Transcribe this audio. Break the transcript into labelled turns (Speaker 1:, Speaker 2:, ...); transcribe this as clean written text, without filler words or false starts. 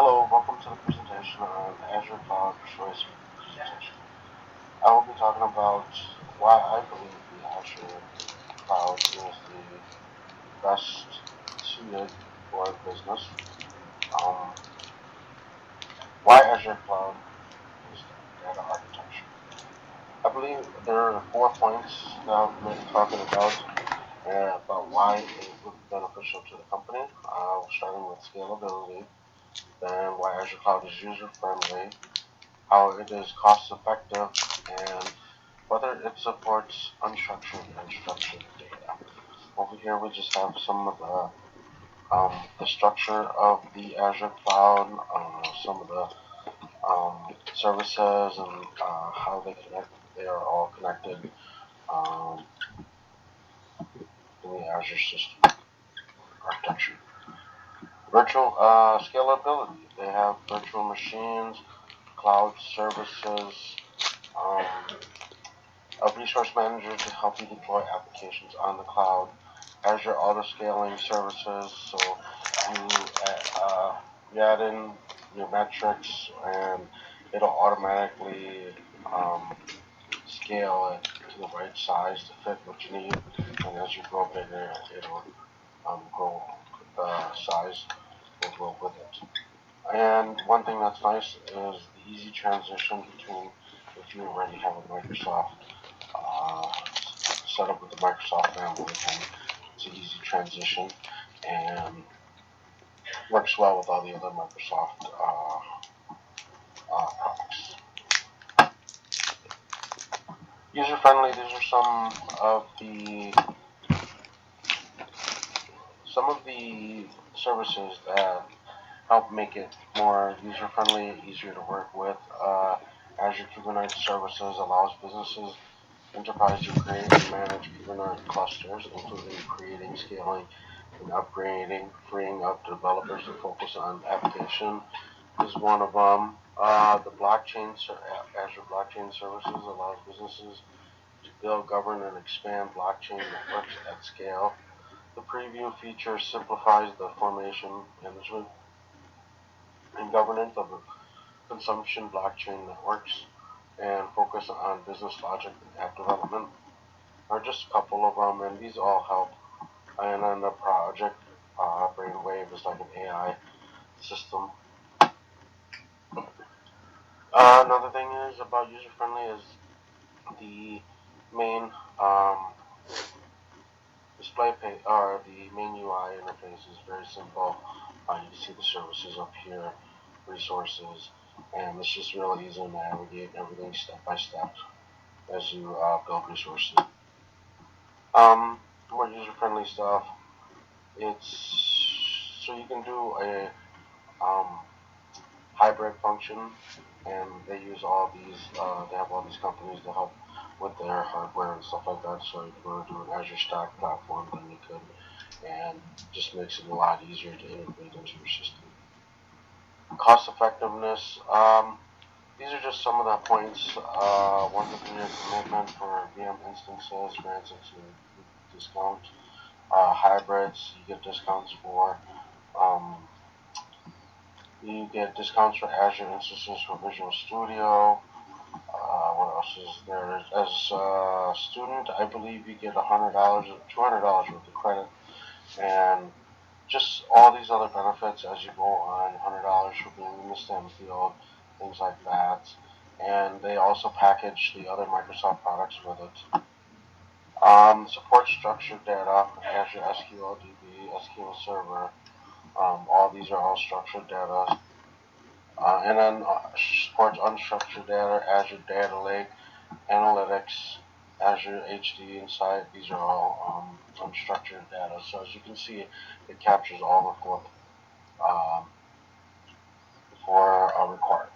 Speaker 1: Hello, welcome to the presentation on Azure Cloud Choice presentation. I will be talking about why I believe the Azure Cloud is the best suited for business. Um, why Azure Cloud is the data architecture. I believe there are 4 points that I'll be talking about why it would be beneficial to the company. Starting with scalability, then why Azure Cloud is user friendly, how it is cost effective, and whether it supports unstructured and structured data. Over here we just have some of the structure of the Azure Cloud, some of the services and how they connect. They are all connected um, in the Azure system architecture. Virtual scalability. They have virtual machines, cloud services, um, a resource manager to help you deploy applications on the cloud, Azure auto scaling services, so you add in your metrics and it'll automatically um, scale it to the right size to fit what you need, and as you grow bigger, it'll grow the size will grow with it. And one thing that's nice is the easy transition between if you already have a Microsoft uh, set up with the Microsoft family, then it's an easy transition and works well with all the other Microsoft products. User friendly. These are some of the services that help make it more user friendly, easier to work with. Azure Kubernetes Services allows businesses enterprise to create and manage Kubernetes clusters, including creating, scaling, and upgrading, freeing up developers to focus on application is one of them. Azure Blockchain Services allows businesses to build, govern, and expand blockchain networks at scale. The preview feature simplifies the formation, management, and governance of consumption blockchain networks and focus on business logic and app development are just a couple of them, and these all help. And then the project Brainwave is like an AI system. Another thing is about user friendly is the main um, display page or the main UI interface is very simple. You can see the services up here, resources, and it's just really easy to navigate everything step by step as you build resources. More user friendly stuff. It's so you can do a um, hybrid function, and they use all these. They have all these companies to help with their hardware and stuff like that. So if you want to do an Azure Stack platform, then you could, and just makes it a lot easier to integrate into your system. Cost effectiveness. These are just some of the points. 100-year commitment for VM instances grants a discount. Hybrids, you get discounts for. Um, you get discounts for Azure instances for Visual Studio. What else is there? As a student, I believe you get $100, $200 worth of credit, and just all these other benefits as you go on. $100 for being in the STEM field, things like that. And they also package the other Microsoft products with it. Support structured data, Azure SQL DB, SQL Server. All these are all structured data. And then supports unstructured data, Azure Data Lake, Analytics, Azure HD Insight. These are all unstructured data. So as you can see, it captures all the four requirements.